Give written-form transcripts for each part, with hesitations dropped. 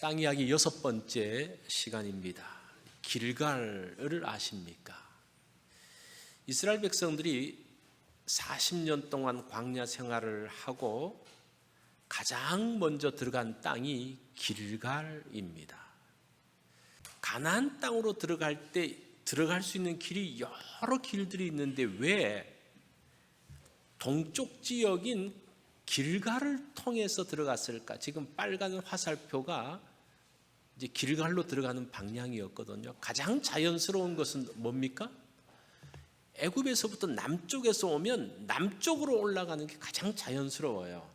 땅 이야기 6번째 시간입니다. 길갈을 아십니까? 이스라엘 백성들이 40년 동안 광야 생활을 하고 가장 먼저 들어간 땅이 길갈입니다. 가나안 땅으로 들어갈 때 들어갈 수 있는 길이 여러 길들이 있는데 왜 동쪽 지역인 길갈을 통해서 들어갔을까? 지금 빨간 화살표가 이제 길갈로 들어가는 방향이었거든요. 가장 자연스러운 것은 뭡니까? 애굽에서부터 남쪽에서 오면 남쪽으로 올라가는 게 가장 자연스러워요.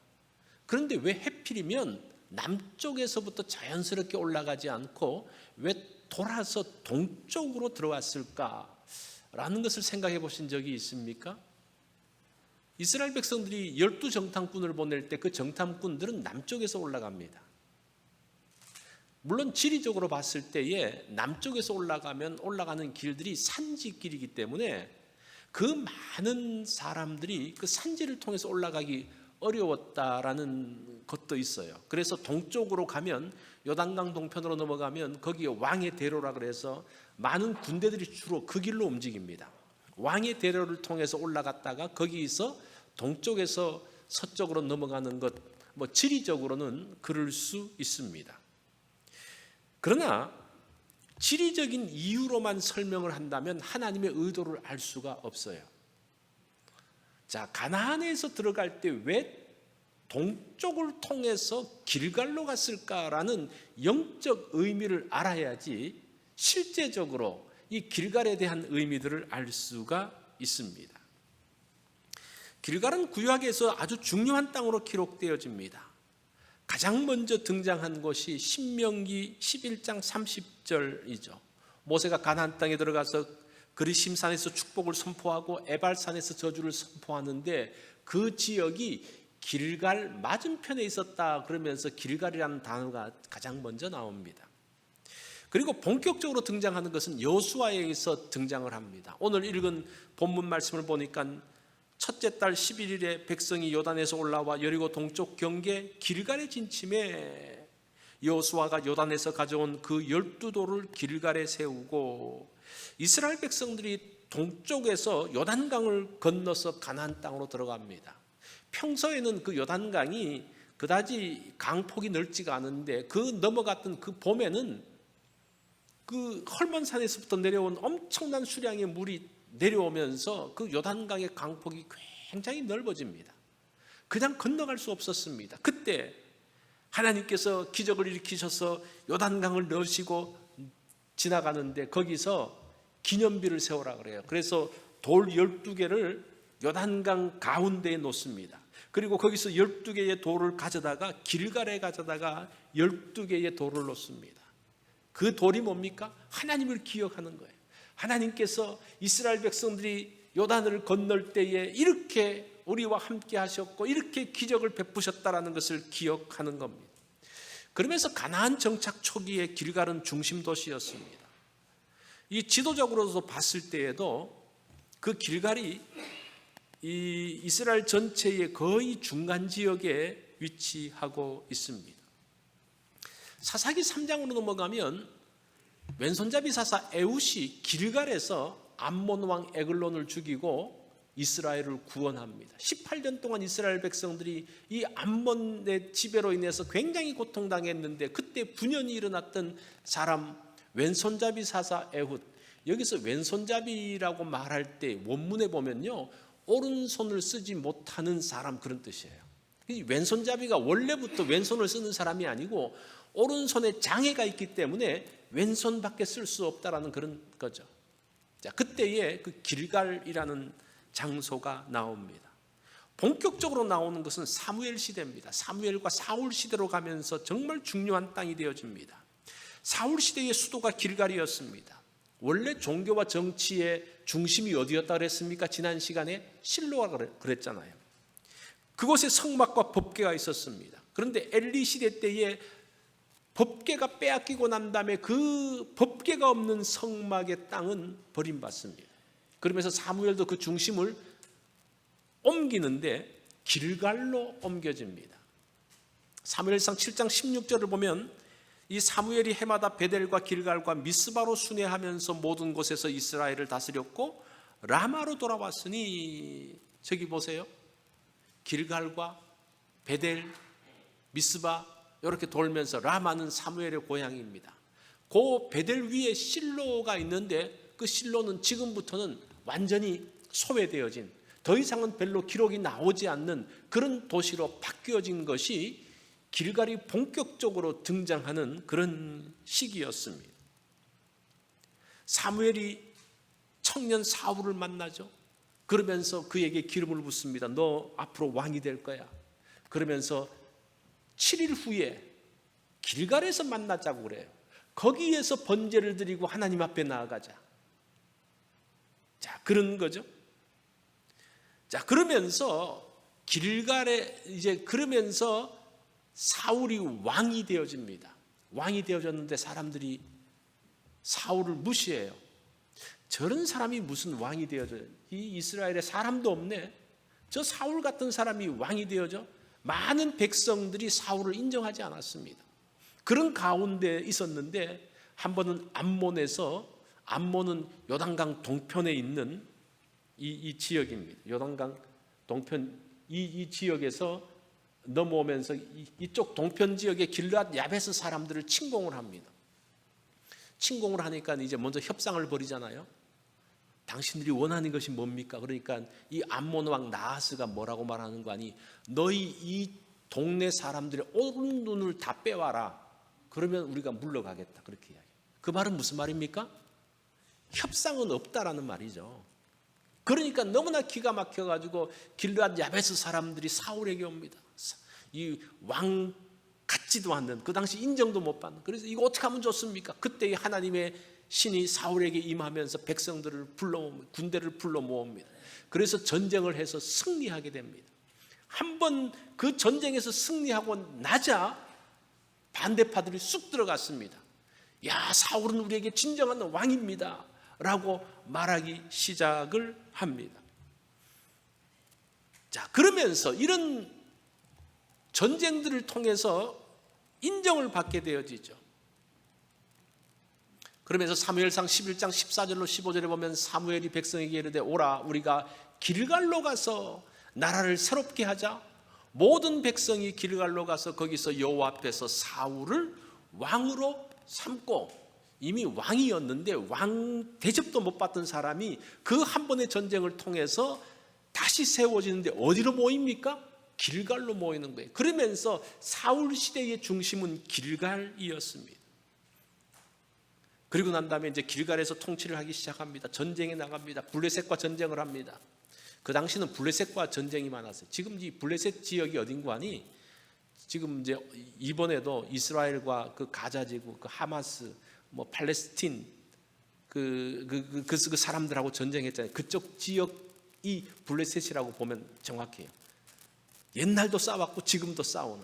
그런데 왜 하필이면 남쪽에서부터 자연스럽게 올라가지 않고 왜 돌아서 동쪽으로 들어왔을까라는 것을 생각해 보신 적이 있습니까? 이스라엘 백성들이 12정탐꾼을 보낼 때 그 정탐꾼들은 남쪽에서 올라갑니다. 물론 지리적으로 봤을 때에 남쪽에서 올라가면 올라가는 길들이 산지길이기 때문에 그 많은 사람들이 그 산지를 통해서 올라가기 어려웠다라는 것도 있어요. 그래서 동쪽으로 가면 요단강 동편으로 넘어가면 거기에 왕의 대로라 그래서 많은 군대들이 주로 그 길로 움직입니다. 왕의 대로를 통해서 올라갔다가 거기서 동쪽에서 서쪽으로 넘어가는 것, 지리적으로는 그럴 수 있습니다. 그러나 지리적인 이유로만 설명을 한다면 하나님의 의도를 알 수가 없어요. 자, 가나안에서 들어갈 때 왜 동쪽을 통해서 길갈로 갔을까라는 영적 의미를 알아야지 실제적으로 이 길갈에 대한 의미들을 알 수가 있습니다. 길갈은 구약에서 아주 중요한 땅으로 기록되어집니다. 가장 먼저 등장한 것이 신명기 11장 30절이죠. 모세가 가나안 땅에 들어가서 그리심산에서 축복을 선포하고 에발산에서 저주를 선포하는데 그 지역이 길갈 맞은편에 있었다 그러면서 길갈이라는 단어가 가장 먼저 나옵니다. 그리고 본격적으로 등장하는 것은 여호수아에서 등장을 합니다. 오늘 읽은 본문 말씀을 보니까 첫째 달 11일에 백성이 요단에서 올라와 여리고 동쪽 경계 길갈에 진침해 여호수아가 요단에서 가져온 그 12돌을 길갈에 세우고 이스라엘 백성들이 동쪽에서 요단강을 건너서 가나안 땅으로 들어갑니다. 평소에는 그 요단강이 그다지 강폭이 넓지가 않은데 그 넘어갔던 그 봄에는 그 헐몬산에서부터 내려온 엄청난 수량의 물이 내려오면서 그 요단강의 강폭이 굉장히 넓어집니다. 그냥 건너갈 수 없었습니다. 그때 하나님께서 기적을 일으키셔서 요단강을 넣으시고 지나가는데 거기서 기념비를 세우라 그래요. 그래서 돌 12개를 요단강 가운데에 놓습니다. 그리고 거기서 12개의 돌을 가져다가 길갈에 가져다가 12개의 돌을 놓습니다. 그 돌이 뭡니까? 하나님을 기억하는 거예요. 하나님께서 이스라엘 백성들이 요단을 건널 때에 이렇게 우리와 함께 하셨고 이렇게 기적을 베푸셨다라는 것을 기억하는 겁니다. 그러면서 가나안 정착 초기에 길갈은 중심 도시였습니다. 이 지도적으로도 봤을 때에도 그 길갈이 이 이스라엘 전체의 거의 중간 지역에 위치하고 있습니다. 사사기 3장으로 넘어가면 왼손잡이 사사 에훗이 길갈에서 암몬 왕 에글론을 죽이고 이스라엘을 구원합니다. 18년 동안 이스라엘 백성들이 이 암몬의 지배로 인해서 굉장히 고통당했는데 그때 분연이 일어났던 사람 왼손잡이 사사 에훗. 여기서 왼손잡이라고 말할 때 원문에 보면요 오른손을 쓰지 못하는 사람 그런 뜻이에요. 왼손잡이가 원래부터 왼손을 쓰는 사람이 아니고 오른손에 장애가 있기 때문에 왼손밖에 쓸 수 없다라는 그런 거죠. 자, 그때에 그 길갈이라는 장소가 나옵니다. 본격적으로 나오는 것은 사무엘 시대입니다. 사무엘과 사울 시대로 가면서 정말 중요한 땅이 되어집니다. 사울 시대의 수도가 길갈이었습니다. 원래 종교와 정치의 중심이 어디였다 그랬습니까? 지난 시간에 실로가 그랬잖아요. 그곳에 성막과 법궤가 있었습니다. 그런데 엘리 시대 때에 법궤가 빼앗기고 난 다음에 그 법궤가 없는 성막의 땅은 버림받습니다. 그러면서 사무엘도 그 중심을 옮기는데 길갈로 옮겨집니다. 사무엘상 7장 16절을 보면 이 사무엘이 해마다 베델과 길갈과 미스바로 순회하면서 모든 곳에서 이스라엘을 다스렸고 라마로 돌아왔으니 저기 보세요. 길갈과 베델, 미스바 이렇게 돌면서 라마는 사무엘의 고향입니다. 그 베델 위에 실로가 있는데 그 실로는 지금부터는 완전히 소외되어진, 더 이상은 별로 기록이 나오지 않는 그런 도시로 바뀌어진 것이 길갈이 본격적으로 등장하는 그런 시기였습니다. 사무엘이 청년 사울을 만나죠. 그러면서 그에게 기름을 붓습니다. 너 앞으로 왕이 될 거야. 그러면서 7일 후에 길갈에서 만나자고 그래요. 거기에서 번제를 드리고 하나님 앞에 나아가자. 자, 그런 거죠. 자, 그러면서 길갈에 그러면서 사울이 왕이 되어집니다. 왕이 되어졌는데 사람들이 사울을 무시해요. 저런 사람이 무슨 왕이 되어져요? 이 이스라엘에 사람도 없네. 저 사울 같은 사람이 왕이 되어져? 많은 백성들이 사울을 인정하지 않았습니다. 그런 가운데 있었는데 한 번은 암몬은 요단강 동편에 있는 이 지역입니다. 요단강 동편 이 지역에서 넘어오면서 이쪽 동편 지역의 길르앗 야베스 사람들을 침공을 합니다. 침공을 하니까 이제 먼저 협상을 벌이잖아요. 당신들이 원하는 것이 뭡니까? 그러니까 이 암몬 왕 나하스가 뭐라고 말하는 거 아니? 너희 이 동네 사람들의 온 눈을 다 빼와라. 그러면 우리가 물러가겠다. 그렇게 이야기해요. 그 말은 무슨 말입니까? 협상은 없다라는 말이죠. 그러니까 너무나 기가 막혀가지고 길르앗 야베스 사람들이 사울에게 옵니다. 이 왕 같지도 않는, 그 당시 인정도 못 받는, 그래서 이거 어떻게 하면 좋습니까? 그때 하나님의 신이 사울에게 임하면서 백성들을 군대를 불러 모읍니다. 그래서 전쟁을 해서 승리하게 됩니다. 한번 그 전쟁에서 승리하고 나자 반대파들이 쑥 들어갔습니다. 야, 사울은 우리에게 진정한 왕입니다 라고 말하기 시작을 합니다. 자, 그러면서 이런 전쟁들을 통해서 인정을 받게 되어지죠. 그러면서 사무엘상 11장 14절로 15절에 보면 사무엘이 백성에게 이르되 오라 우리가 길갈로 가서 나라를 새롭게 하자. 모든 백성이 길갈로 가서 거기서 여호와 앞에서 사울을 왕으로 삼고, 이미 왕이었는데 왕 대접도 못 받던 사람이 그 한 번의 전쟁을 통해서 다시 세워지는데 어디로 모입니까? 길갈로 모이는 거예요. 그러면서 사울 시대의 중심은 길갈이었습니다. 그리고 난 다음에 이제 길갈에서 통치를 하기 시작합니다. 전쟁에 나갑니다. 블레셋과 전쟁을 합니다. 그 당시는 블레셋과 전쟁이 많았어요. 지금 이 블레셋 지역이 어딘고 하니 지금 이제 이번에도 이스라엘과 그 가자 지구, 그 하마스, 뭐 팔레스틴 그 사람들하고 전쟁했잖아요. 그쪽 지역이 블레셋이라고 보면 정확해요. 옛날도 싸웠고 지금도 싸우는.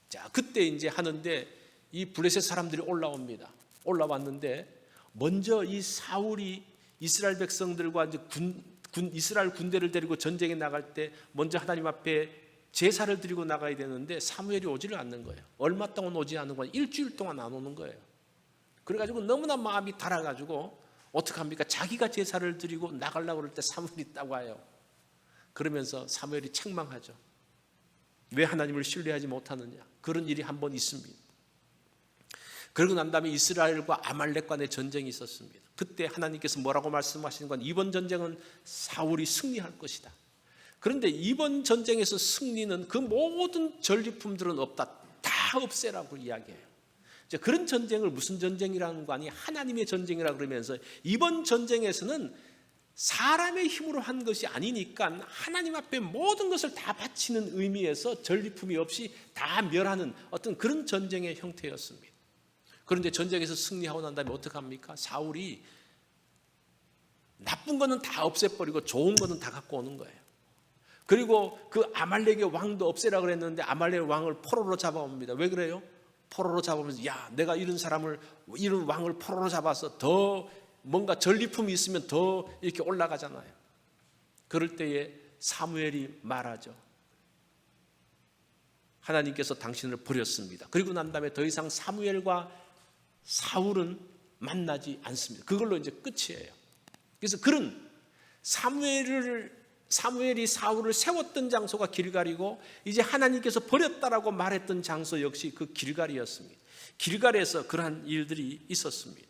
자, 그때 이제 하는데 이 블레셋 사람들이 올라옵니다. 올라왔는데 먼저 이 사울이 이스라엘 백성들과 이제 이스라엘 군대를 데리고 전쟁에 나갈 때 먼저 하나님 앞에 제사를 드리고 나가야 되는데 사무엘이 오지를 않는 거예요. 얼마 동안 오지 않는 거예요. 일주일 동안 안 오는 거예요. 그래가지고 너무나 마음이 달아가지고 어떡합니까? 자기가 제사를 드리고 나가려고 그럴 때 사무엘이 딱 와요. 그러면서 사무엘이 책망하죠. 왜 하나님을 신뢰하지 못하느냐? 그런 일이 한 번 있습니다. 그러고 난 다음에 이스라엘과 아말렉 간의 전쟁이 있었습니다. 그때 하나님께서 뭐라고 말씀하시는 건 이번 전쟁은 사울이 승리할 것이다. 그런데 이번 전쟁에서 승리는 그 모든 전리품들은 없다. 다 없애라고 이야기해요. 그런 전쟁을 무슨 전쟁이라는 거 아니? 하나님의 전쟁이라 그러면서 이번 전쟁에서는 사람의 힘으로 한 것이 아니니까 하나님 앞에 모든 것을 다 바치는 의미에서 전리품이 없이 다 멸하는 어떤 그런 전쟁의 형태였습니다. 그런데 전쟁에서 승리하고 난 다음에 어떻게 합니까? 사울이 나쁜 거는 다 없애버리고 좋은 거는 다 갖고 오는 거예요. 그리고 그 아말렉의 왕도 없애라 그랬는데 아말렉의 왕을 포로로 잡아옵니다. 왜 그래요? 포로로 잡으면서 야, 내가 이런 왕을 포로로 잡아서 더 뭔가 전리품이 있으면 더 이렇게 올라가잖아요. 그럴 때에 사무엘이 말하죠. 하나님께서 당신을 버렸습니다. 그리고 난 다음에 더 이상 사무엘과 사울은 만나지 않습니다. 그걸로 이제 끝이에요. 그래서 그런 사무엘이 사울을 세웠던 장소가 길갈이고, 이제 하나님께서 버렸다라고 말했던 장소 역시 그 길갈이었습니다. 길갈에서 그러한 일들이 있었습니다.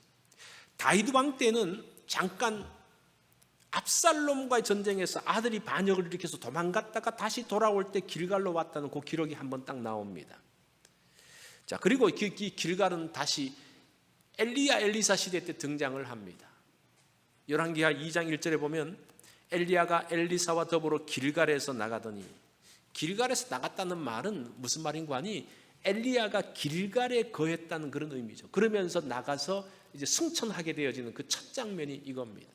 다윗 왕 때는 잠깐 압살롬과의 전쟁에서 아들이 반역을 일으켜서 도망갔다가 다시 돌아올 때 길갈로 왔다는 그 기록이 한번 딱 나옵니다. 자, 그리고 이 길갈은 다시 엘리야 엘리사 시대 때 등장을 합니다. 열왕기하 2장 1절에 보면 엘리야가 엘리사와 더불어 길갈에서 나가더니, 길갈에서 나갔다는 말은 무슨 말인가 하니 엘리야가 길갈에 거했다는 그런 의미죠. 그러면서 나가서 이제 승천하게 되어지는 그 첫 장면이 이겁니다.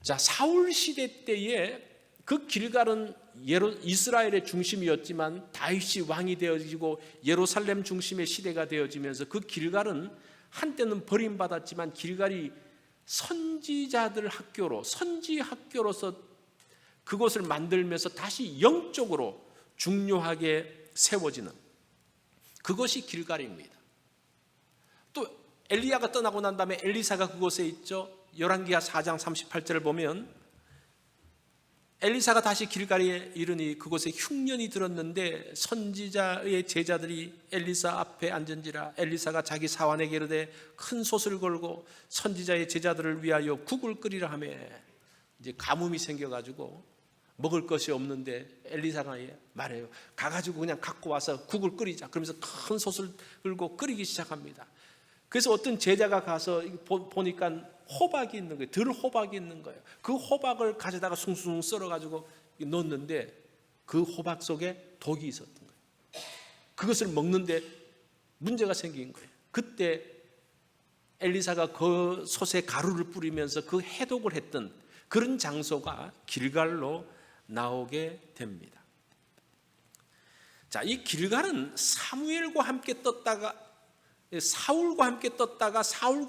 자, 사울 시대 때에 그 길갈은 이스라엘의 중심이었지만 다윗이 왕이 되어지고 예루살렘 중심의 시대가 되어지면서 그 길갈은 한때는 버림받았지만 길갈이 선지자들 학교로, 선지 학교로서 그곳을 만들면서 다시 영적으로 중요하게 세워지는 그것이 길갈입니다. 또 엘리야가 떠나고 난 다음에 엘리사가 그곳에 있죠. 열왕기하 4장 38절을 보면 엘리사가 다시 길갈에 이르니 그곳에 흉년이 들었는데 선지자의 제자들이 엘리사 앞에 앉은지라. 엘리사가 자기 사환에게 이르되 큰 솥을 걸고 선지자의 제자들을 위하여 국을 끓이라 하며, 이제 가뭄이 생겨가지고 먹을 것이 없는데 엘리사가 말해요. 가가지고 그냥 갖고 와서 국을 끓이자. 그러면서 큰 솥을 들고 끓이기 시작합니다. 그래서 어떤 제자가 가서 보니까 호박이 있는 거예요. 들호박이 있는 거예요. 그 호박을 가져다가 숭숭 썰어가지고 넣었는데 그 호박 속에 독이 있었던 거예요. 그것을 먹는데 문제가 생긴 거예요. 그때 엘리사가 그 솥에 가루를 뿌리면서 그 해독을 했던 그런 장소가 길갈로 나오게 됩니다. 자, 이 길갈은 사울과 함께 떴다가 사울과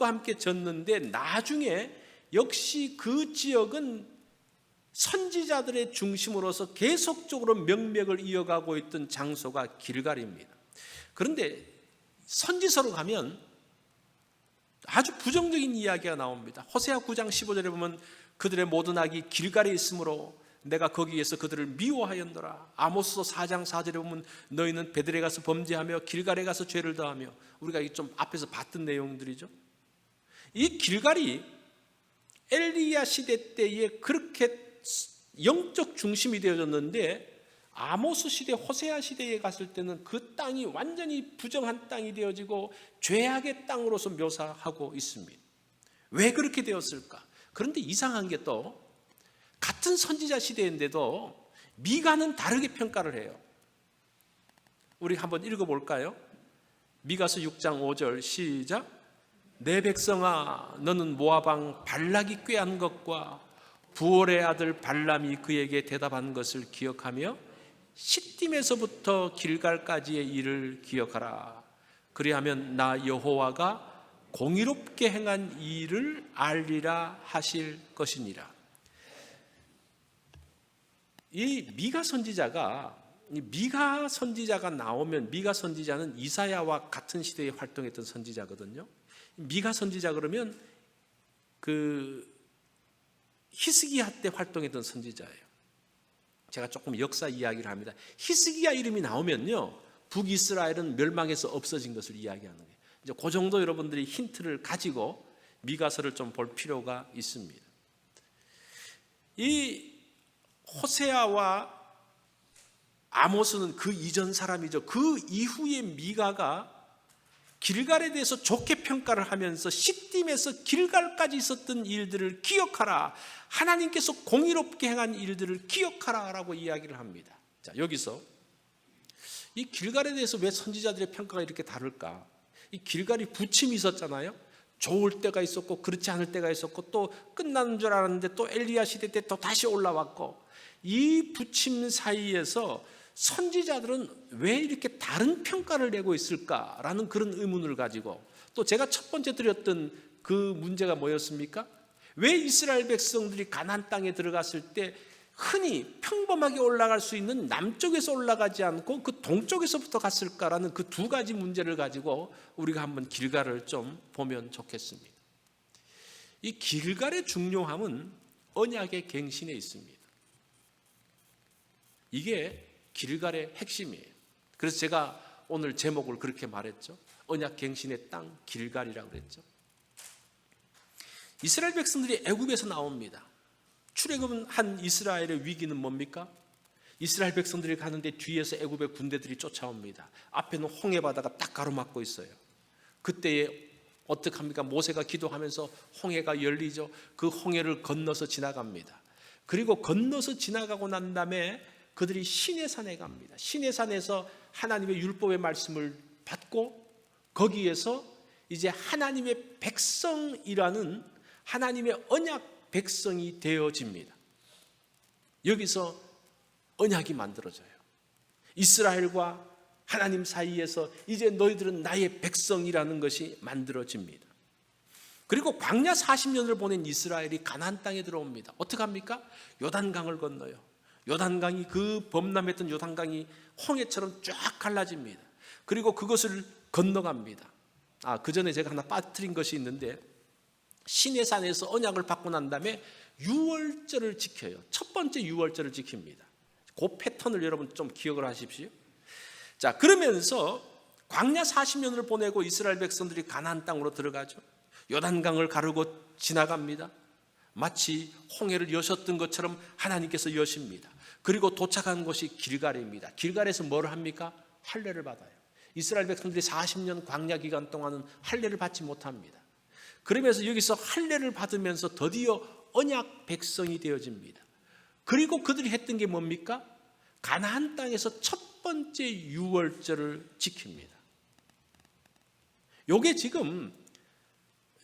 함께 졌는데, 나중에 역시 그 지역은 선지자들의 중심으로서 계속적으로 명맥을 이어가고 있던 장소가 길갈입니다. 그런데 선지서로 가면 아주 부정적인 이야기가 나옵니다. 호세아 9장 15절에 보면 그들의 모든 악이 길갈에 있으므로 내가 거기에서 그들을 미워하였노라. 아모스서 4장 4절에 보면 너희는 베들에 가서 범죄하며 길갈에 가서 죄를 더하며, 우리가 좀 앞에서 봤던 내용들이죠. 이 길갈이 엘리야 시대 때에 그렇게 영적 중심이 되어졌는데, 아모스 시대, 호세아 시대에 갔을 때는 그 땅이 완전히 부정한 땅이 되어지고 죄악의 땅으로서 묘사하고 있습니다. 왜 그렇게 되었을까? 그런데 이상한 게 또 같은 선지자 시대인데도 미가는 다르게 평가를 해요. 우리 한번 읽어볼까요? 미가서 6장 5절 시작. 내 백성아, 너는 모압 왕 발락이 꾀한 것과 부올의 아들 발람이 그에게 대답한 것을 기억하며 시딤에서부터 길갈까지의 일을 기억하라. 그리하면 나 여호와가 공의롭게 행한 일을 알리라 하실 것이니라. 이 미가 선지자가 나오면, 미가 선지자는 이사야와 같은 시대에 활동했던 선지자거든요. 미가 선지자 그러면 그 히스기야 때 활동했던 선지자예요. 제가 조금 역사 이야기를 합니다. 히스기야 이름이 나오면요, 북이스라엘은 멸망해서 없어진 것을 이야기하는 거예요. 이제 그 정도 여러분들이 힌트를 가지고 미가서를 좀 볼 필요가 있습니다. 이 호세아와 아모스는 그 이전 사람이죠. 그 이후에 미가가 길갈에 대해서 좋게 평가를 하면서 시딤에서 길갈까지 있었던 일들을 기억하라, 하나님께서 공의롭게 행한 일들을 기억하라 라고 이야기를 합니다. 자, 여기서 이 길갈에 대해서 왜 선지자들의 평가가 이렇게 다를까? 이 길갈이 부침이 있었잖아요. 좋을 때가 있었고 그렇지 않을 때가 있었고, 또 끝나는 줄 알았는데 또 엘리야 시대 때 또 다시 올라왔고, 이 부침 사이에서 선지자들은 왜 이렇게 다른 평가를 내고 있을까라는 그런 의문을 가지고, 또 제가 첫 번째 드렸던 그 문제가 뭐였습니까? 왜 이스라엘 백성들이 가나안 땅에 들어갔을 때 흔히 평범하게 올라갈 수 있는 남쪽에서 올라가지 않고 그 동쪽에서부터 갔을까라는 그 두 가지 문제를 가지고 우리가 한번 길갈을 좀 보면 좋겠습니다. 이 길갈의 중요함은 언약의 갱신에 있습니다. 이게 길갈의 핵심이에요. 그래서 제가 오늘 제목을 그렇게 말했죠. 언약 갱신의 땅 길갈이라고 그랬죠. 이스라엘 백성들이 애굽에서 나옵니다. 출애굽한 이스라엘의 위기는 뭡니까? 이스라엘 백성들이 가는데 뒤에서 애굽의 군대들이 쫓아옵니다. 앞에는 홍해 바다가 딱 가로막고 있어요. 그때에 어떻게 합니까? 모세가 기도하면서 홍해가 열리죠. 그 홍해를 건너서 지나갑니다. 그리고 건너서 지나가고 난 다음에 그들이 시내산에 갑니다. 시내산에서 하나님의 율법의 말씀을 받고 거기에서 이제 하나님의 백성이라는 하나님의 언약 백성이 되어집니다. 여기서 언약이 만들어져요. 이스라엘과 하나님 사이에서 이제 너희들은 나의 백성이라는 것이 만들어집니다. 그리고 광야 40년을 보낸 이스라엘이 가나안 땅에 들어옵니다. 어떻게 합니까? 요단강을 건너요. 요단강이 그 범람했던 요단강이 홍해처럼 쫙 갈라집니다. 그리고 그것을 건너갑니다. 그 전에 제가 하나 빠뜨린 것이 있는데 시내산에서 언약을 받고 난 다음에 유월절을 지켜요. 첫 번째 유월절을 지킵니다. 그 패턴을 여러분 좀 기억을 하십시오. 자, 그러면서 광야 40년을 보내고 이스라엘 백성들이 가나안 땅으로 들어가죠. 요단강을 가르고 지나갑니다. 마치 홍해를 여셨던 것처럼 하나님께서 여십니다. 그리고 도착한 곳이 길갈입니다. 길갈에서 뭘 합니까? 할례를 받아요. 이스라엘 백성들이 40년 광야 기간 동안은 할례를 받지 못합니다. 그러면서 여기서 할례를 받으면서 드디어 언약 백성이 되어집니다. 그리고 그들이 했던 게 뭡니까? 가나안 땅에서 첫 번째 유월절을 지킵니다. 이게 지금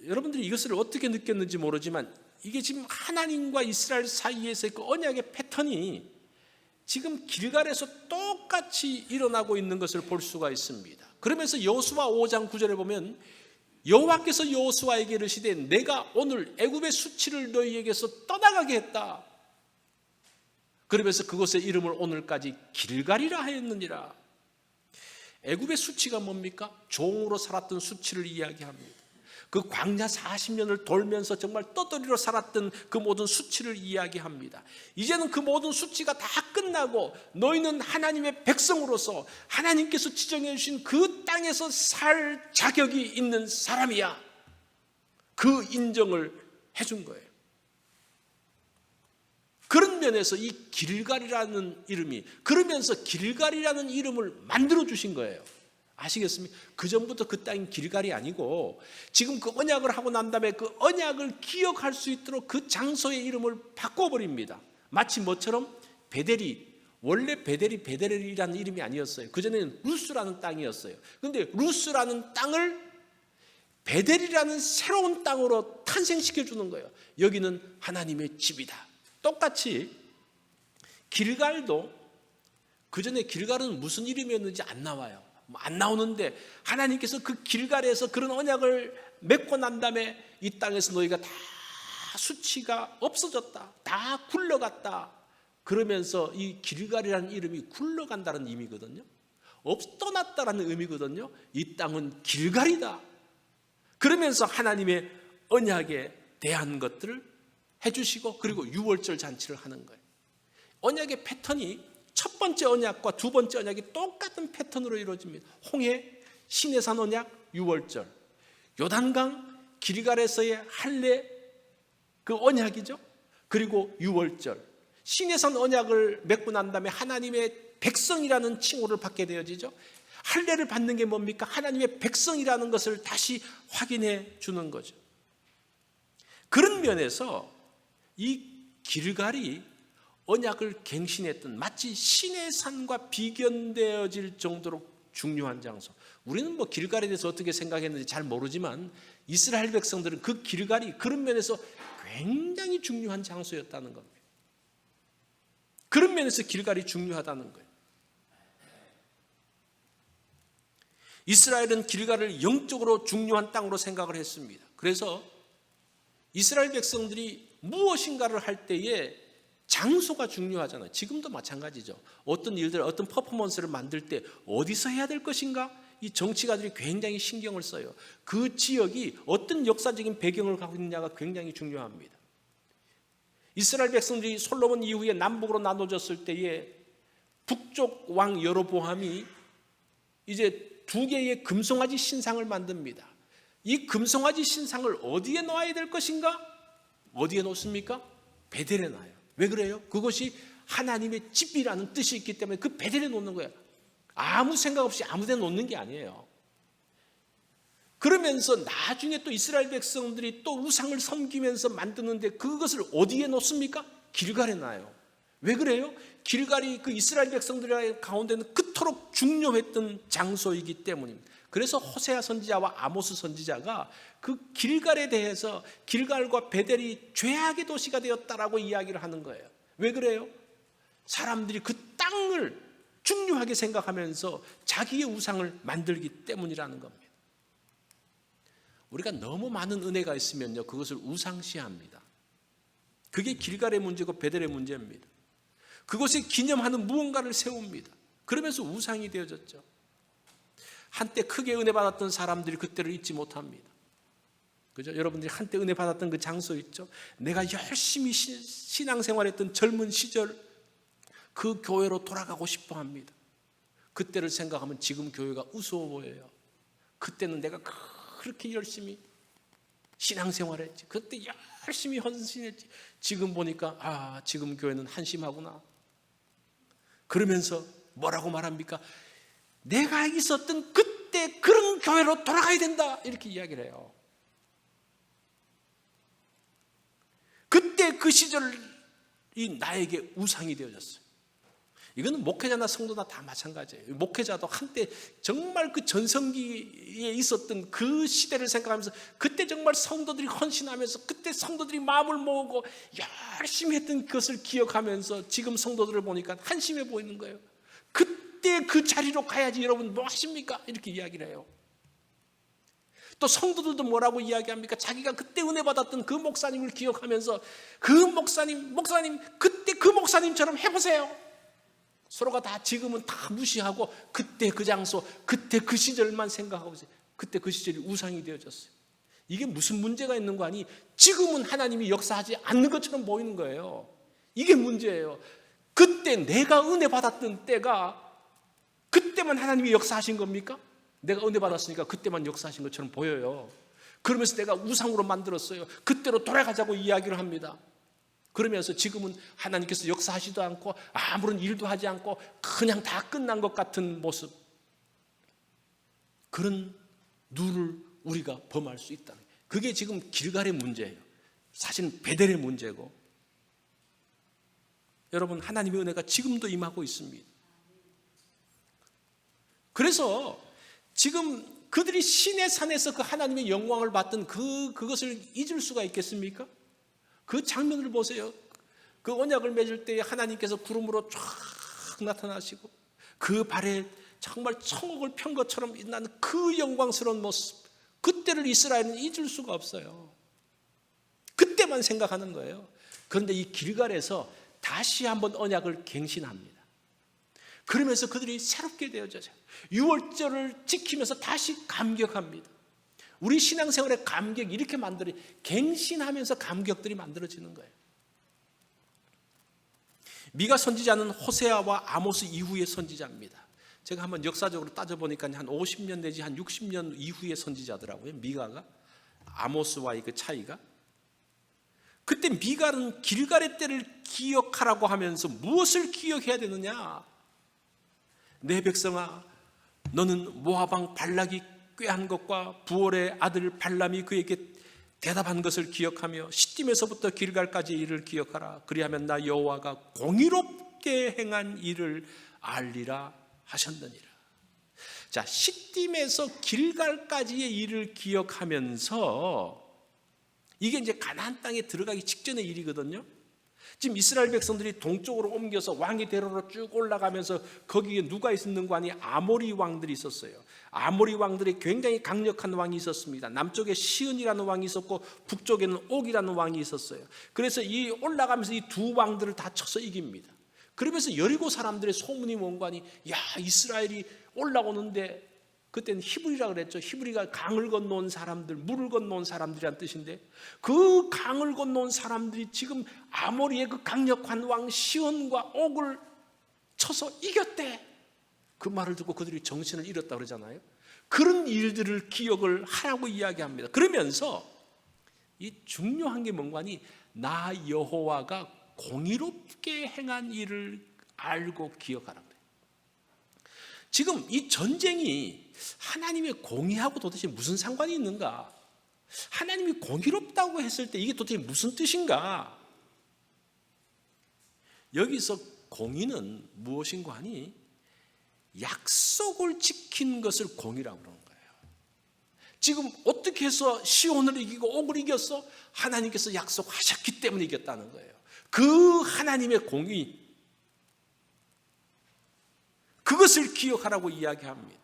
여러분들이 이것을 어떻게 느꼈는지 모르지만 이게 지금 하나님과 이스라엘 사이에서의 그 언약의 패턴이 지금 길갈에서 똑같이 일어나고 있는 것을 볼 수가 있습니다. 그러면서 여호수아 5장 9절에 보면 여호와께서 여호수아에게 이르시되 내가 오늘 애굽의 수치를 너희에게서 떠나가게 했다. 그러면서 그곳의 이름을 오늘까지 길갈이라 하였느니라. 애굽의 수치가 뭡니까? 종으로 살았던 수치를 이야기합니다. 그 광야 40년을 돌면서 정말 떠돌이로 살았던 그 모든 수치를 이야기합니다. 이제는 그 모든 수치가 다 끝나고 너희는 하나님의 백성으로서 하나님께서 지정해 주신 그 땅에서 살 자격이 있는 사람이야. 그 인정을 해준 거예요. 그런 면에서 이 길갈이라는 이름이, 그러면서 길갈이라는 이름을 만들어 주신 거예요. 아시겠습니까? 그 전부터 그 땅이 길갈이 아니고 지금 그 언약을 하고 난 다음에 그 언약을 기억할 수 있도록 그 장소의 이름을 바꿔버립니다. 마치 뭐처럼 베델이, 원래 베델이라는 이름이 아니었어요. 그전에는 루스라는 땅이었어요. 그런데 루스라는 땅을 베델이라는 새로운 땅으로 탄생시켜주는 거예요. 여기는 하나님의 집이다. 똑같이 길갈도 그전에 길갈은 무슨 이름이었는지 안 나와요. 안 나오는데 하나님께서 그 길갈에서 그런 언약을 맺고 난 다음에 이 땅에서 너희가 다 수치가 없어졌다. 다 굴러갔다. 그러면서 이 길갈이라는 이름이 굴러간다는 의미거든요. 떠났다라는 의미거든요. 이 땅은 길갈이다. 그러면서 하나님의 언약에 대한 것들을 해주시고 그리고 유월절 잔치를 하는 거예요. 언약의 패턴이 첫 번째 언약과 두 번째 언약이 똑같은 패턴으로 이루어집니다. 홍해, 시내산 언약, 유월절. 요단강, 길갈에서의 할례, 그 언약이죠. 그리고 유월절. 시내산 언약을 맺고 난 다음에 하나님의 백성이라는 칭호를 받게 되어지죠. 할례를 받는 게 뭡니까? 하나님의 백성이라는 것을 다시 확인해 주는 거죠. 그런 면에서 이 길갈이 언약을 갱신했던 마치 신의 산과 비견되어질 정도로 중요한 장소. 우리는 뭐 길갈에 대해서 어떻게 생각했는지 잘 모르지만 이스라엘 백성들은 그 길갈이 그런 면에서 굉장히 중요한 장소였다는 겁니다. 그런 면에서 길갈이 중요하다는 거예요. 이스라엘은 길갈을 영적으로 중요한 땅으로 생각을 했습니다. 그래서 이스라엘 백성들이 무엇인가를 할 때에 장소가 중요하잖아요. 지금도 마찬가지죠. 어떤 일들, 어떤 퍼포먼스를 만들 때 어디서 해야 될 것인가? 이 정치가들이 굉장히 신경을 써요. 그 지역이 어떤 역사적인 배경을 갖고 있느냐가 굉장히 중요합니다. 이스라엘 백성들이 솔로몬 이후에 남북으로 나눠졌을 때에 북쪽 왕 여로보암이 이제 2개의 금송아지 신상을 만듭니다. 이 금송아지 신상을 어디에 놓아야 될 것인가? 어디에 놓습니까? 베델에 놔요. 왜 그래요? 그것이 하나님의 집이라는 뜻이 있기 때문에 그 베델에 놓는 거예요. 아무 생각 없이 아무 데 놓는 게 아니에요. 그러면서 나중에 또 이스라엘 백성들이 또 우상을 섬기면서 만드는데 그것을 어디에 놓습니까? 길갈에 놔요. 왜 그래요? 길갈이 그 이스라엘 백성들 가운데는 그토록 중요했던 장소이기 때문입니다. 그래서 호세아 선지자와 아모스 선지자가 그 길갈에 대해서 길갈과 베델이 죄악의 도시가 되었다라고 이야기를 하는 거예요. 왜 그래요? 사람들이 그 땅을 중요하게 생각하면서 자기의 우상을 만들기 때문이라는 겁니다. 우리가 너무 많은 은혜가 있으면요, 그것을 우상시합니다. 그게 길갈의 문제고 베델의 문제입니다. 그것에 기념하는 무언가를 세웁니다. 그러면서 우상이 되어졌죠. 한때 크게 은혜 받았던 사람들이 그때를 잊지 못합니다. 그죠? 여러분들이 한때 은혜 받았던 그 장소 있죠? 내가 열심히 신앙생활했던 젊은 시절 그 교회로 돌아가고 싶어 합니다. 그때를 생각하면 지금 교회가 우스워 보여요. 그때는 내가 그렇게 열심히 신앙생활했지. 그때 열심히 헌신했지. 지금 보니까 지금 교회는 한심하구나. 그러면서 뭐라고 말합니까? 내가 있었던 그때 그런 교회로 돌아가야 된다, 이렇게 이야기를 해요. 그때 그 시절이 나에게 우상이 되어졌어요. 이거는 목회자나 성도나 다 마찬가지예요. 목회자도 한때 정말 그 전성기에 있었던 그 시대를 생각하면서 그때 정말 성도들이 헌신하면서 그때 성도들이 마음을 모으고 열심히 했던 것을 기억하면서 지금 성도들을 보니까 한심해 보이는 거예요. 그때 그 자리로 가야지 여러분 뭐 하십니까? 이렇게 이야기를 해요. 또 성도들도 뭐라고 이야기합니까? 자기가 그때 은혜 받았던 그 목사님을 기억하면서 그 목사님 그때 그 목사님처럼 해보세요. 서로가 다 지금은 다 무시하고 그때 그 장소, 그때 그 시절만 생각하고 있어요. 그때 그 시절이 우상이 되어졌어요. 이게 무슨 문제가 있는 거 아니? 지금은 하나님이 역사하지 않는 것처럼 보이는 거예요. 이게 문제예요. 그때 내가 은혜 받았던 때가 그때만 하나님이 역사하신 겁니까? 내가 은혜 받았으니까 그때만 역사하신 것처럼 보여요. 그러면서 내가 우상으로 만들었어요. 그때로 돌아가자고 이야기를 합니다. 그러면서 지금은 하나님께서 역사하지도 않고 아무런 일도 하지 않고 그냥 다 끝난 것 같은 모습, 그런 누를 우리가 범할 수 있다. 그게 지금 길갈의 문제예요. 사실은 베델의 문제고, 여러분 하나님의 은혜가 지금도 임하고 있습니다. 그래서 지금 그들이 신의 산에서 그 하나님의 영광을 받던 그것을 잊을 수가 있겠습니까? 그 장면을 보세요. 그 언약을 맺을 때 하나님께서 구름으로 쫙 나타나시고 그 발에 정말 천국을 편 것처럼 나는 그 영광스러운 모습, 그때를 이스라엘은 잊을 수가 없어요. 그때만 생각하는 거예요. 그런데 이 길갈에서 다시 한번 언약을 갱신합니다. 그러면서 그들이 새롭게 되어져요. 유월절을 지키면서 다시 감격합니다. 우리 신앙생활의 감격이 이렇게 갱신하면서 감격들이 만들어지는 거예요. 미가 선지자는 호세아와 아모스 이후의 선지자입니다. 제가 한번 역사적으로 따져보니까 한 50년 내지 한 60년 이후의 선지자더라고요. 미가가 아모스와의 그 차이가. 그때 미가는 길갈의 때를 기억하라고 하면서 무엇을 기억해야 되느냐? 내 백성아, 너는 모압왕 발락이 꾀한 것과 부올의 아들 발람이 그에게 대답한 것을 기억하며 시딤에서부터 길갈까지의 일을 기억하라. 그리하면 나 여호와가 공의롭게 행한 일을 알리라 하셨느니라. 자, 시딤에서 길갈까지의 일을 기억하면서, 이게 이제 가나안 땅에 들어가기 직전의 일이거든요. 지금 이스라엘 백성들이 동쪽으로 옮겨서 왕의 대로로 쭉 올라가면서 거기에 누가 있었는 거 아니? 아모리 왕들이 있었어요. 아모리 왕들이 굉장히 강력한 왕이 있었습니다. 남쪽에 시은이라는 왕이 있었고 북쪽에는 옥이라는 왕이 있었어요. 그래서 이 올라가면서 이 두 왕들을 다 쳐서 이깁니다. 그러면서 여리고 사람들의 소문이 뭔가 하니, 야, 이스라엘이 올라오는데, 그때는 히브리라 그랬죠. 히브리가 강을 건너온 사람들, 물을 건너온 사람들이란 뜻인데, 그 강을 건너온 사람들이 지금 아모리의 그 강력한 왕 시온과 옥을 쳐서 이겼대. 그 말을 듣고 그들이 정신을 잃었다 그러잖아요. 그런 일들을 기억을 하라고 이야기합니다. 그러면서 이 중요한 게 뭔가 하니, 나 여호와가 공의롭게 행한 일을 알고 기억하라고 그래요. 지금 이 전쟁이 하나님의 공의하고 도대체 무슨 상관이 있는가? 하나님이 공의롭다고 했을 때 이게 도대체 무슨 뜻인가? 여기서 공의는 무엇인가 하니, 약속을 지킨 것을 공의라고 그러는 거예요. 지금 어떻게 해서 시온을 이기고 옥을 이겼어? 하나님께서 약속하셨기 때문에 이겼다는 거예요. 그 하나님의 공의, 그것을 기억하라고 이야기합니다.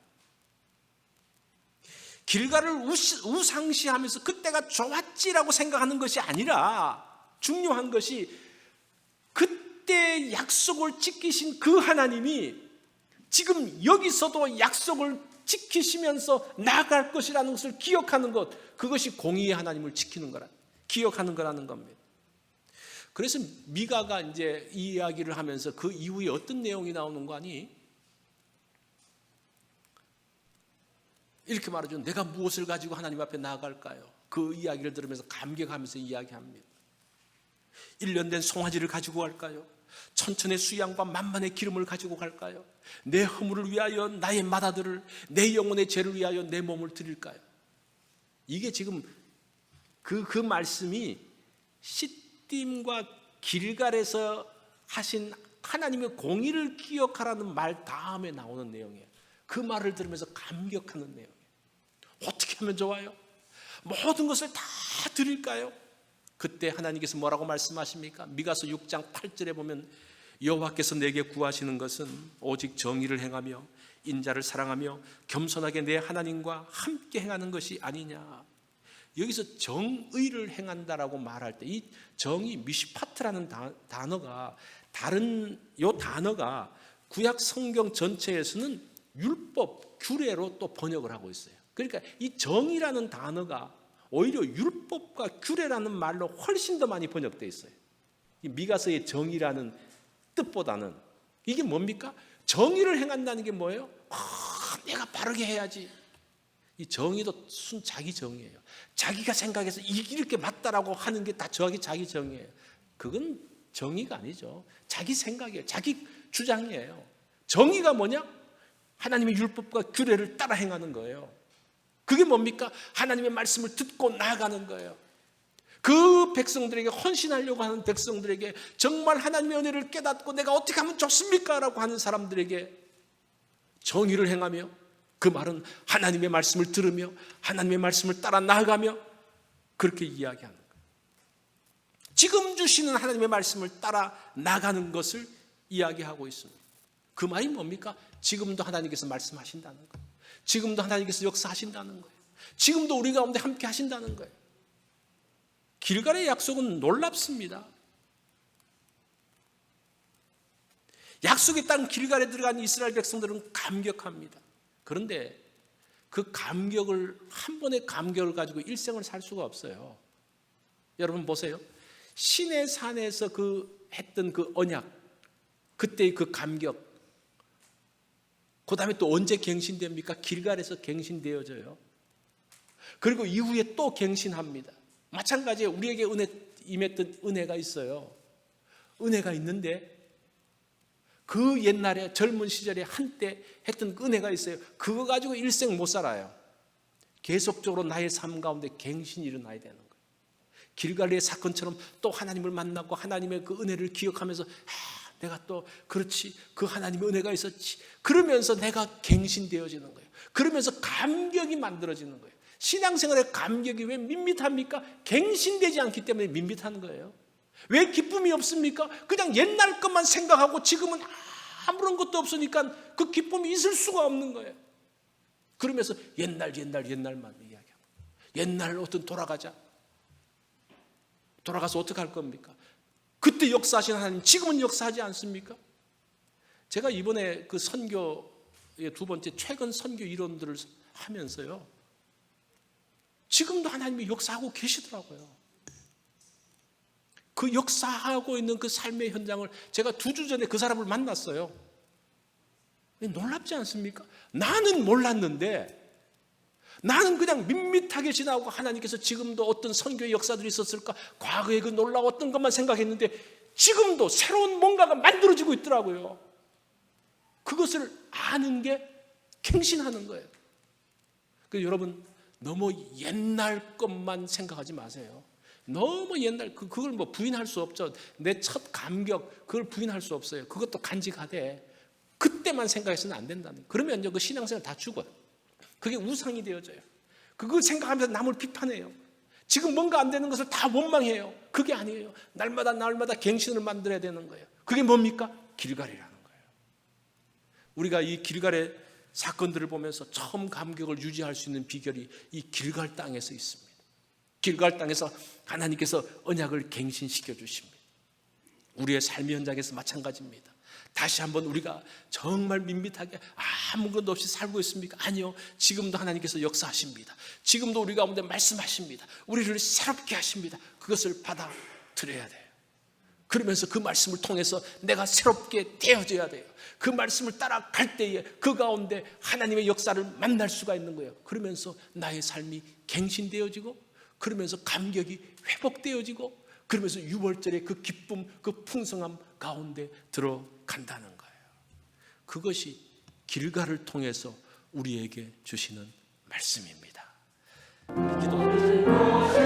길갈을 우상시하면서 그때가 좋았지라고 생각하는 것이 아니라, 중요한 것이 그때 약속을 지키신 그 하나님이 지금 여기서도 약속을 지키시면서 나아갈 것이라는 것을 기억하는 것, 그것이 공의의 하나님을 지키는 거라, 기억하는 거라는 겁니다. 그래서 미가가 이제 이 이야기를 하면서 그 이후에 어떤 내용이 나오는 거 아니? 이렇게 말하죠. 내가 무엇을 가지고 하나님 앞에 나아갈까요? 그 이야기를 들으면서 감격하면서 이야기합니다. 1년 된 송아지를 가지고 갈까요? 천천의 수양과 만만의 기름을 가지고 갈까요? 내 허물을 위하여 나의 맏아들을, 내 영혼의 죄를 위하여 내 몸을 드릴까요? 이게 지금 그 말씀이 시딤과 길갈에서 하신 하나님의 공의를 기억하라는 말 다음에 나오는 내용이에요. 그 말을 들으면서 감격하는 내용이에요. 어떻게 하면 좋아요? 모든 것을 다 드릴까요? 그때 하나님께서 뭐라고 말씀하십니까? 미가서 6장 8절에 보면, 여호와께서 내게 구하시는 것은 오직 정의를 행하며 인자를 사랑하며 겸손하게 내 하나님과 함께 행하는 것이 아니냐. 여기서 정의를 행한다라고 말할 때 이 정의, 미시파트라는 단어가, 요 단어가 구약 성경 전체에서는 율법, 규례로 또 번역을 하고 있어요. 그러니까 이 정의라는 단어가 오히려 율법과 규례라는 말로 훨씬 더 많이 번역되어 있어요. 이 미가서의 정의라는 뜻보다는. 이게 뭡니까? 정의를 행한다는 게 뭐예요? 내가 바르게 해야지. 이 정의도 자기 정의예요. 자기가 생각해서 이렇게 맞다라고 하는 게 다 자기 정의예요. 그건 정의가 아니죠. 자기 생각이에요. 자기 주장이에요. 정의가 뭐냐? 하나님의 율법과 규례를 따라 행하는 거예요. 그게 뭡니까? 하나님의 말씀을 듣고 나아가는 거예요. 그 백성들에게, 헌신하려고 하는 백성들에게, 정말 하나님의 은혜를 깨닫고 내가 어떻게 하면 좋습니까? 라고 하는 사람들에게 정의를 행하며, 그 말은 하나님의 말씀을 들으며 하나님의 말씀을 따라 나아가며, 그렇게 이야기하는 거예요. 지금 주시는 하나님의 말씀을 따라 나가는 것을 이야기하고 있습니다. 그 말이 뭡니까? 지금도 하나님께서 말씀하신다는 거예요. 지금도 하나님께서 역사하신다는 거예요. 지금도 우리 가운데 함께 하신다는 거예요. 길갈의 약속은 놀랍습니다. 약속의 땅 길갈에 들어간 이스라엘 백성들은 감격합니다. 그런데 그 감격을, 한 번의 감격을 가지고 일생을 살 수가 없어요. 여러분 보세요. 시내 산에서 했던 그 언약, 그때의 그 감격, 그 다음에 또 언제 갱신됩니까? 길갈에서 갱신되어져요. 그리고 이후에 또 갱신합니다. 마찬가지에 우리에게 임했던 은혜가 있어요. 은혜가 있는데 그 옛날에 젊은 시절에 한때 했던 은혜가 있어요. 그거 가지고 일생 못 살아요. 계속적으로 나의 삶 가운데 갱신이 일어나야 되는 거예요. 길갈리의 사건처럼 또 하나님을 만나고 하나님의 그 은혜를 기억하면서 내가 또 그렇지, 그 하나님의 은혜가 있었지, 그러면서 내가 갱신되어지는 거예요. 그러면서 감격이 만들어지는 거예요. 신앙생활의 감격이 왜 밋밋합니까? 갱신되지 않기 때문에 밋밋한 거예요. 왜 기쁨이 없습니까? 그냥 옛날 것만 생각하고 지금은 아무런 것도 없으니까 그 기쁨이 있을 수가 없는 거예요. 그러면서 옛날만 이야기하고, 옛날 어떤 돌아가자. 돌아가서 어떻게 할 겁니까? 그때 역사하신 하나님 지금은 역사하지 않습니까? 제가 이번에 그 선교의 두 번째 최근 선교 이론들을 하면서요, 지금도 하나님이 역사하고 계시더라고요. 그 역사하고 있는 그 삶의 현장을 제가 2주 전에 그 사람을 만났어요. 놀랍지 않습니까? 나는 몰랐는데, 나는 그냥 밋밋하게 지나고 하나님께서 지금도 어떤 선교의 역사들이 있었을까, 과거의 그 놀라웠던 것만 생각했는데 지금도 새로운 뭔가가 만들어지고 있더라고요. 그것을 아는 게 갱신하는 거예요. 그래서 여러분, 너무 옛날 것만 생각하지 마세요. 너무 옛날, 그걸 뭐 부인할 수 없죠. 내 첫 감격, 그걸 부인할 수 없어요. 그것도 간직하되 그때만 생각해서는 안 된다는 거예요. 그러면 이제 그 신앙생활 다 죽어요. 그게 우상이 되어져요. 그걸 생각하면서 남을 비판해요. 지금 뭔가 안 되는 것을 다 원망해요. 그게 아니에요. 날마다 갱신을 만들어야 되는 거예요. 그게 뭡니까? 길갈이라는 거예요. 우리가 이 길갈의 사건들을 보면서 처음 감격을 유지할 수 있는 비결이 이 길갈 땅에서 있습니다. 길갈 땅에서 하나님께서 언약을 갱신시켜 주십니다. 우리의 삶의 현장에서 마찬가지입니다. 다시 한번 우리가 정말 밋밋하게 아무것도 없이 살고 있습니까? 아니요. 지금도 하나님께서 역사하십니다. 지금도 우리 가운데 말씀하십니다. 우리를 새롭게 하십니다. 그것을 받아들여야 돼요. 그러면서 그 말씀을 통해서 내가 새롭게 되어져야 돼요. 그 말씀을 따라갈 때에 그 가운데 하나님의 역사를 만날 수가 있는 거예요. 그러면서 나의 삶이 갱신되어지고, 그러면서 감격이 회복되어지고, 그러면서 유월절의 그 기쁨, 그 풍성함 가운데 들어간다는 거예요. 그것이 길갈을 통해서 우리에게 주시는 말씀입니다. 기도하겠습니다.